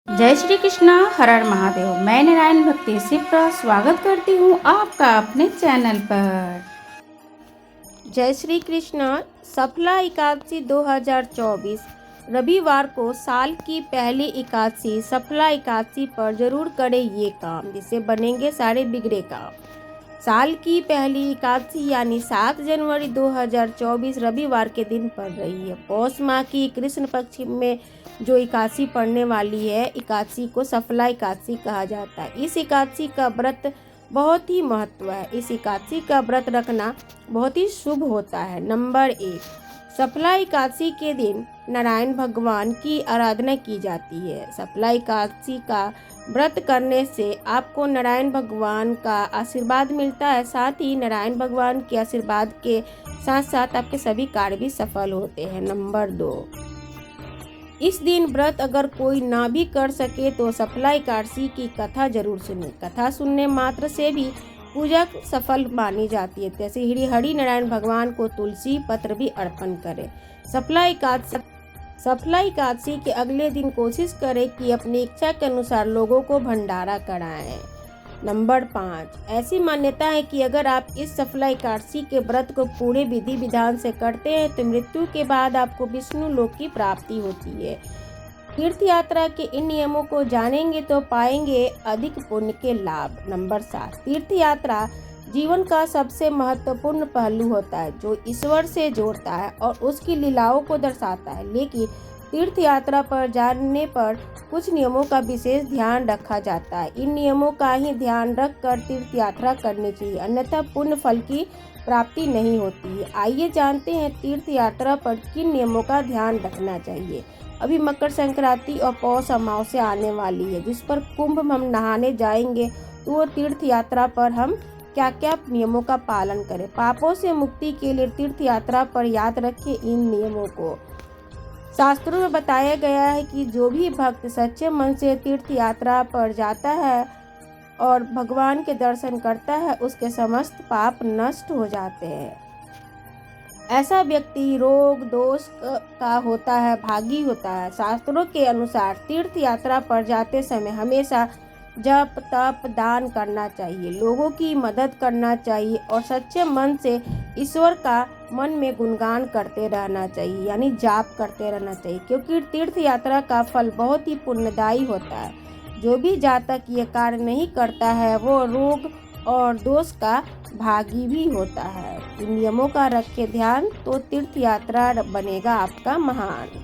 जय श्री कृष्णा, हर हर महादेव। मैं नारायण भक्ति सिप्रा स्वागत करती हूँ आपका अपने चैनल पर। जय श्री कृष्ण। सफला एकादशी 2024 रविवार को साल की पहली एकादशी सफला एकादशी पर जरूर करें ये काम, जिससे बनेंगे सारे बिगड़े काम। साल की पहली एकादशी यानी 7 जनवरी 2024 रविवार के दिन पड़ रही है। पौष माह की कृष्ण पक्ष में जो एकादशी पड़ने वाली है, एकादशी को सफला एकादशी कहा जाता है। इस एकादशी का व्रत बहुत ही महत्व है। इस एकादशी का व्रत रखना बहुत ही शुभ होता है। नंबर 1, सफला एकादशी के दिन नारायण भगवान की आराधना की जाती है। सफला एकादशी का व्रत करने से आपको नारायण भगवान का आशीर्वाद मिलता है। साथ ही नारायण भगवान के आशीर्वाद के साथ साथ आपके सभी कार्य भी सफल होते हैं। नंबर 2, इस दिन व्रत अगर कोई ना भी कर सके तो सफला एकादशी की कथा जरूर सुने। कथा सुनने मात्र से भी पूजा सफल मानी जाती है। जैसे ही हरि नारायण भगवान को तुलसी पत्र भी अर्पण करें। सफला एकादशी के अगले दिन कोशिश करें कि अपनी इच्छा के अनुसार लोगों को भंडारा कराएं। नंबर 5, ऐसी मान्यता है कि अगर आप इस सफला एकादशी के व्रत को पूरे विधि विधान से करते हैं तो मृत्यु के बाद आपको विष्णु लोक की प्राप्ति होती है। तीर्थ यात्रा के इन नियमों को जानेंगे तो पाएंगे अधिक पुण्य के लाभ। नंबर 7, तीर्थ यात्रा जीवन का सबसे महत्वपूर्ण पहलू होता है, जो ईश्वर से जोड़ता है और उसकी लीलाओं को दर्शाता है। लेकिन तीर्थ यात्रा पर जाने पर कुछ नियमों का विशेष ध्यान रखा जाता है। इन नियमों का ही ध्यान रखकर तीर्थ यात्रा करनी चाहिए, अन्यथा पुण्य फल की प्राप्ति नहीं होती है। आइए जानते हैं तीर्थ यात्रा पर किन नियमों का ध्यान रखना चाहिए। अभी मकर संक्रांति और पौष अमावस्या आने वाली है, जिस पर कुंभ हम नहाने जाएंगे। तो वो तीर्थ यात्रा पर हम क्या क्या नियमों का पालन करें। पापों से मुक्ति के लिए तीर्थ यात्रा पर याद रखें इन नियमों को। शास्त्रों में बताया गया है कि जो भी भक्त सच्चे मन से तीर्थ यात्रा पर जाता है और भगवान के दर्शन करता है, उसके समस्त पाप नष्ट हो जाते हैं। ऐसा व्यक्ति रोग दोष का होता है, भागी होता है। शास्त्रों के अनुसार तीर्थ यात्रा पर जाते समय हमेशा जप तप दान करना चाहिए, लोगों की मदद करना चाहिए और सच्चे मन से ईश्वर का मन में गुणगान करते रहना चाहिए, यानी जाप करते रहना चाहिए, क्योंकि तीर्थ यात्रा का फल बहुत ही पुण्यदायी होता है। जो भी जातक ये कार्य नहीं करता है वो रोग और दोष का भागी भी होता है। इन नियमों का रखें ध्यान तो तीर्थ यात्रा बनेगा आपका महान।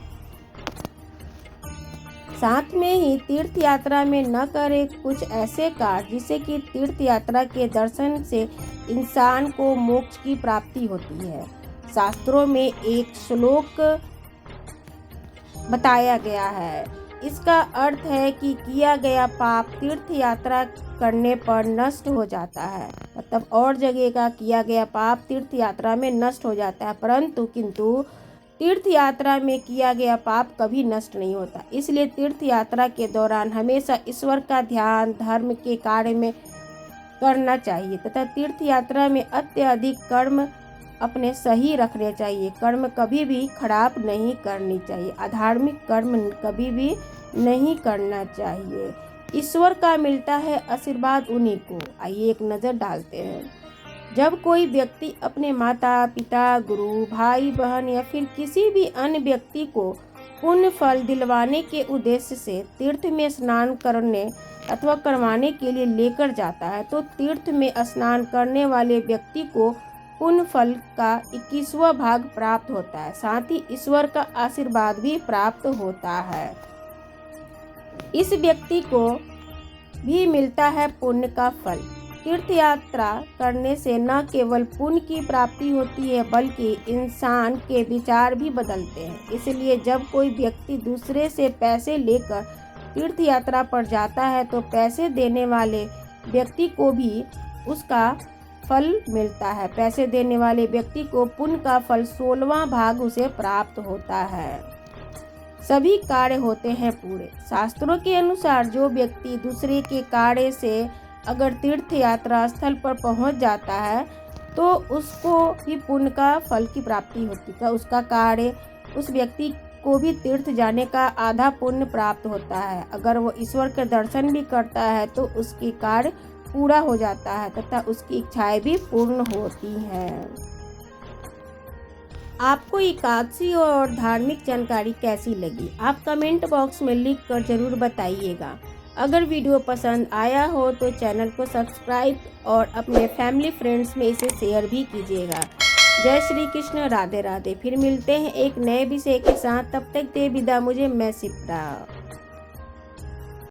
साथ में ही तीर्थ यात्रा में न करें कुछ ऐसे कार्य जिससे कि तीर्थ यात्रा के दर्शन से इंसान को मोक्ष की प्राप्ति होती है। शास्त्रों में एक श्लोक बताया गया है। इसका अर्थ है कि किया गया पाप तीर्थ यात्रा करने पर नष्ट हो जाता है। मतलब और जगह का किया गया पाप तीर्थ यात्रा में नष्ट हो जाता है, किंतु तीर्थ यात्रा में किया गया पाप कभी नष्ट नहीं होता। इसलिए तीर्थ यात्रा के दौरान हमेशा ईश्वर का ध्यान धर्म के कार्य में करना चाहिए तथा तीर्थ यात्रा में अत्यधिक कर्म अपने सही रखने चाहिए। कर्म कभी भी खराब नहीं करनी चाहिए, अधार्मिक कर्म कभी भी नहीं करना चाहिए। ईश्वर का मिलता है आशीर्वाद उन्हीं को। आइए एक नज़र डालते हैं। जब कोई व्यक्ति अपने माता पिता गुरु भाई बहन या फिर किसी भी अन्य व्यक्ति को पुण्य फल दिलवाने के उद्देश्य से तीर्थ में स्नान करने अथवा करवाने के लिए लेकर जाता है, तो तीर्थ में स्नान करने वाले व्यक्ति को पुण्य फल का 21वां भाग प्राप्त होता है। साथ ही ईश्वर का आशीर्वाद भी प्राप्त होता है। इस व्यक्ति को भी मिलता है पुण्य का फल। तीर्थ यात्रा करने से न केवल पुण्य की प्राप्ति होती है बल्कि इंसान के विचार भी बदलते हैं। इसलिए जब कोई व्यक्ति दूसरे से पैसे लेकर तीर्थ यात्रा पर जाता है तो पैसे देने वाले व्यक्ति को भी उसका फल मिलता है। पैसे देने वाले व्यक्ति को पुण्य का फल 16वां भाग उसे प्राप्त होता है। सभी कार्य होते हैं पूरे। शास्त्रों के अनुसार जो व्यक्ति दूसरे के कार्य से अगर तीर्थ यात्रा स्थल पर पहुंच जाता है तो उसको भी पुण्य का फल की प्राप्ति होती है। उसका कार्य उस व्यक्ति को भी तीर्थ जाने का आधा पुण्य प्राप्त होता है। अगर वो ईश्वर के दर्शन भी करता है तो उसकी कार्य पूरा हो जाता है तथा उसकी इच्छाएं भी पूर्ण होती हैं। आपको एकादशी और धार्मिक जानकारी कैसी लगी? आप कमेंट बॉक्स में लिख कर जरूर बताइएगा। अगर वीडियो पसंद आया हो तो चैनल को सब्सक्राइब और अपने फैमिली फ्रेंड्स में इसे शेयर भी कीजिएगा। जय श्री कृष्ण, राधे राधे। फिर मिलते हैं एक नए विषय के साथ, तब तक दे विदा मुझे, मैं शिप्रा।